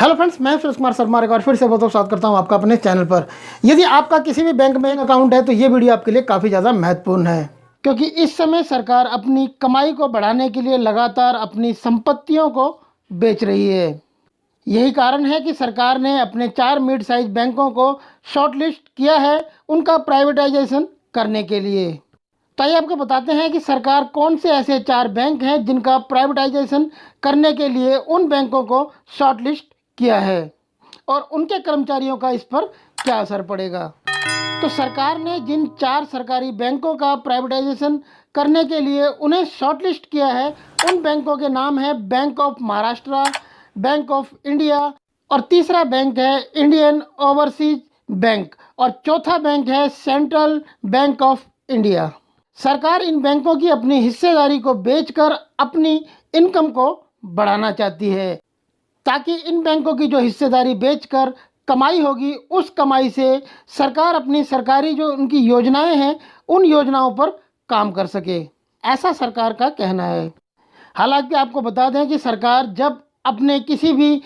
Hello friends, मैं सुरेश कुमार शर्मा एक बार फिर से बहुत स्वागत करता हूं आपका अपने चैनल पर। यदि आपका किसी भी बैंक में अकाउंट है तो ये वीडियो आपके लिए काफ़ी ज़्यादा महत्वपूर्ण है, क्योंकि इस समय सरकार अपनी कमाई को बढ़ाने के लिए लगातार अपनी संपत्तियों को बेच रही है। यही कारण है कि सरकार ने अपने 4 मिड साइज बैंकों को शॉर्टलिस्ट किया है उनका प्राइवेटाइजेशन करने के लिए। तो आइए आपको बताते हैं कि सरकार कौन से ऐसे 4 बैंक हैं जिनका प्राइवेटाइजेशन करने के लिए उन बैंकों को शॉर्टलिस्ट किया है और उनके कर्मचारियों का इस पर क्या असर पड़ेगा। तो सरकार ने जिन 4 सरकारी बैंकों का प्राइवेटाइजेशन करने के लिए उन्हें शॉर्टलिस्ट किया है, उन बैंकों के नाम है bank of Maharashtra, bank of India, और तीसरा बैंक है इंडियन ओवरसीज बैंक, और चौथा बैंक है सेंट्रल बैंक ऑफ इंडिया। सरकार इन बैंकों की अपनी हिस्सेदारी को बेचकर अपनी इनकम को बढ़ाना चाहती है, ताकि इन बैंकों की जो हिस्सेदारी बेचकर कमाई होगी, उस कमाई से सरकार अपनी सरकारी जो उनकी योजनाएं हैं उन योजनाओं पर काम कर सके, ऐसा सरकार का कहना है। हालांकि आपको बता दें कि सरकार जब अपने किसी भी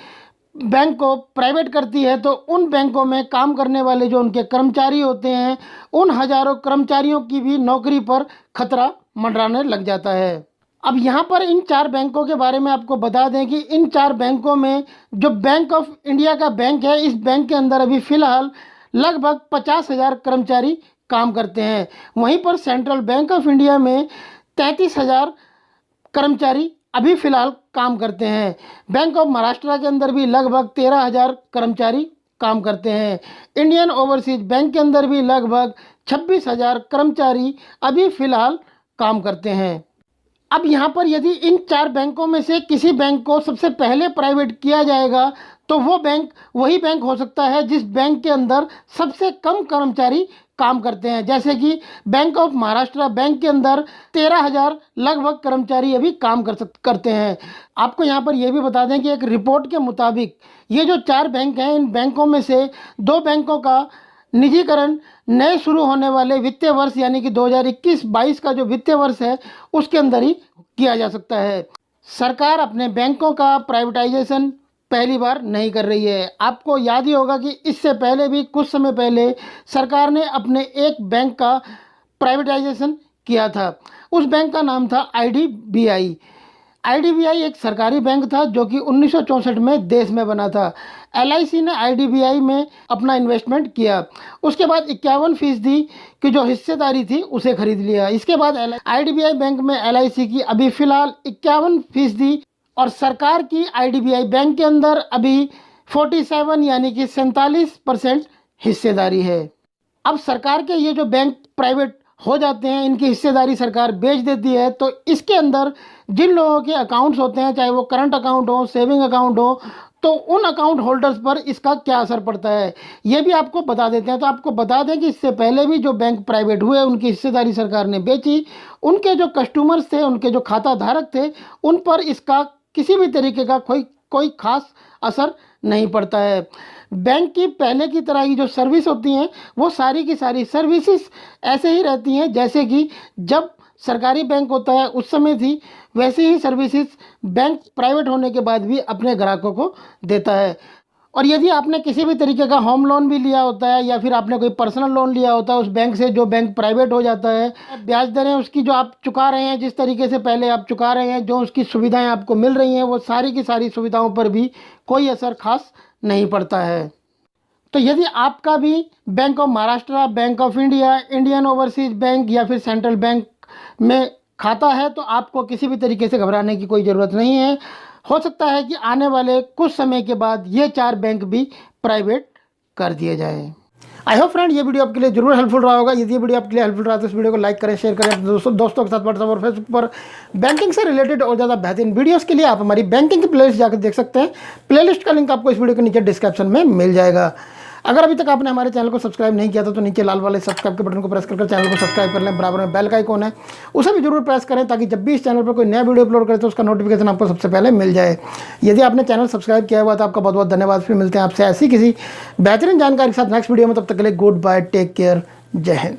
बैंक को प्राइवेट करती है तो उन बैंकों में काम करने वाले जो उनके कर्मचारी होते हैं, उन हजारों कर्मचारियों की भी नौकरी पर खतरा मंडराने लग जाता है। अब यहाँ पर इन 4 बैंकों के बारे में आपको बता दें कि इन 4 बैंकों में जो बैंक ऑफ इंडिया का बैंक है, इस बैंक के अंदर अभी फ़िलहाल लगभग 50,000 कर्मचारी काम करते हैं। वहीं पर सेंट्रल बैंक ऑफ इंडिया में 33,000 कर्मचारी अभी फ़िलहाल काम करते हैं। बैंक ऑफ महाराष्ट्र के अंदर भी लगभग 13,000 कर्मचारी काम करते हैं। इंडियन ओवरसीज बैंक के अंदर भी लगभग 26,000 कर्मचारी अभी फ़िलहाल काम करते हैं। अब यहाँ पर यदि इन 4 बैंकों में से किसी बैंक को सबसे पहले प्राइवेट किया जाएगा तो वो बैंक वही बैंक हो सकता है जिस बैंक के अंदर सबसे कम कर्मचारी काम करते हैं। जैसे कि बैंक ऑफ महाराष्ट्र बैंक के अंदर 13,000 लगभग कर्मचारी अभी काम करते हैं। आपको यहाँ पर यह भी बता दें कि एक रिपोर्ट के मुताबिक ये जो 4 बैंक हैं, इन बैंकों में से 2 बैंकों का निजीकरण नए शुरू होने वाले वित्तीय वर्ष यानी कि 2021-22 का जो वित्तीय वर्ष है उसके अंदर ही किया जा सकता है। सरकार अपने बैंकों का प्राइवेटाइजेशन पहली बार नहीं कर रही है। आपको याद ही होगा कि इससे पहले भी कुछ समय पहले सरकार ने अपने एक बैंक का प्राइवेटाइजेशन किया था। उस बैंक का नाम था आईडीबीआई। आईडीबीआई एक सरकारी बैंक था जो कि 1964 में देश में बना था। एलआईसी ने आईडीबीआई में अपना इन्वेस्टमेंट किया। उसके बाद 51% की जो हिस्सेदारी थी उसे खरीद लिया। इसके बाद आईडीबीआई बैंक में एलआईसी की अभी फ़िलहाल 51% और सरकार की आईडीबीआई बैंक के अंदर अभी 47 यानी कि 47% हिस्सेदारी है। अब सरकार के ये जो बैंक प्राइवेट हो जाते हैं, इनकी हिस्सेदारी सरकार बेच देती है, तो इसके अंदर जिन लोगों के अकाउंट्स होते हैं, चाहे वो करंट अकाउंट हो, सेविंग अकाउंट हो, तो उन अकाउंट होल्डर्स पर इसका क्या असर पड़ता है ये भी आपको बता देते हैं। तो आपको बता दें कि इससे पहले भी जो बैंक प्राइवेट हुए उनकी हिस्सेदारी सरकार ने बेची, उनके जो कस्टमर्स थे, उनके जो खाता धारक थे, उन पर इसका किसी भी तरीके का कोई खास असर नहीं पड़ता है। बैंक की पहले की तरह की जो सर्विस होती हैं वो सारी की सारी सर्विसेज ऐसे ही रहती हैं जैसे कि जब सरकारी बैंक होता है उस समय थी, वैसे ही सर्विसेज बैंक प्राइवेट होने के बाद भी अपने ग्राहकों को देता है। और यदि आपने किसी भी तरीके का होम लोन भी लिया होता है या फिर आपने कोई पर्सनल लोन लिया होता है उस बैंक से, जो बैंक प्राइवेट हो जाता है, ब्याज दरें उसकी जो आप चुका रहे हैं, जिस तरीके से पहले आप चुका रहे हैं, जो उसकी सुविधाएं आपको मिल रही हैं, वो सारी की सारी सुविधाओं पर भी कोई असर खास नहीं पड़ता है। तो यदि आपका भी bank of Maharashtra, bank of India, Indian overseas bank या फिर सेंट्रल बैंक में खाता है तो आपको किसी भी तरीके से घबराने की कोई ज़रूरत नहीं है। हो सकता है कि आने वाले कुछ समय के बाद ये 4 बैंक भी प्राइवेट कर दिए जाए। आई होप फ्रेंड ये वीडियो आपके लिए जरूर हेल्पफुल रहा होगा। यदि ये वीडियो आपके लिए हेल्पफुल रहा तो इस वीडियो को लाइक करें, शेयर करें अपने दोस्तों के साथ, व्हाट्सएप और फेसबुक पर बैंकिंग से रिलेटेड और ज़्यादा बेहतरीन वीडियोस के लिए आप हमारी बैंकिंग की प्लेलिस्ट जाकर देख सकते हैं। प्लेलिस्ट का लिंक आपको इस वीडियो के नीचे डिस्क्रिप्शन में मिल जाएगा। अगर अभी तक आपने हमारे चैनल को सब्सक्राइब नहीं किया था तो नीचे लाल वाले सब्सक्राइब के बटन को प्रेस करके चैनल को सब्सक्राइब कर लें। बराबर में बेल का आइकॉन है, उसे भी जरूर प्रेस करें ताकि जब भी इस चैनल पर कोई नया वीडियो अपलोड करें तो उसका नोटिफिकेशन आपको सबसे पहले मिल जाए। यदि आपने चैनल सब्सक्राइब किया हुआ तो आपका बहुत बहुत धन्यवाद। फिर मिलते हैं आपसे ऐसी किसी बेहतरीन जानकारी के साथ नेक्स्ट वीडियो में। तब तक के लिए गुड बाय, टेक केयर, जय हिंद।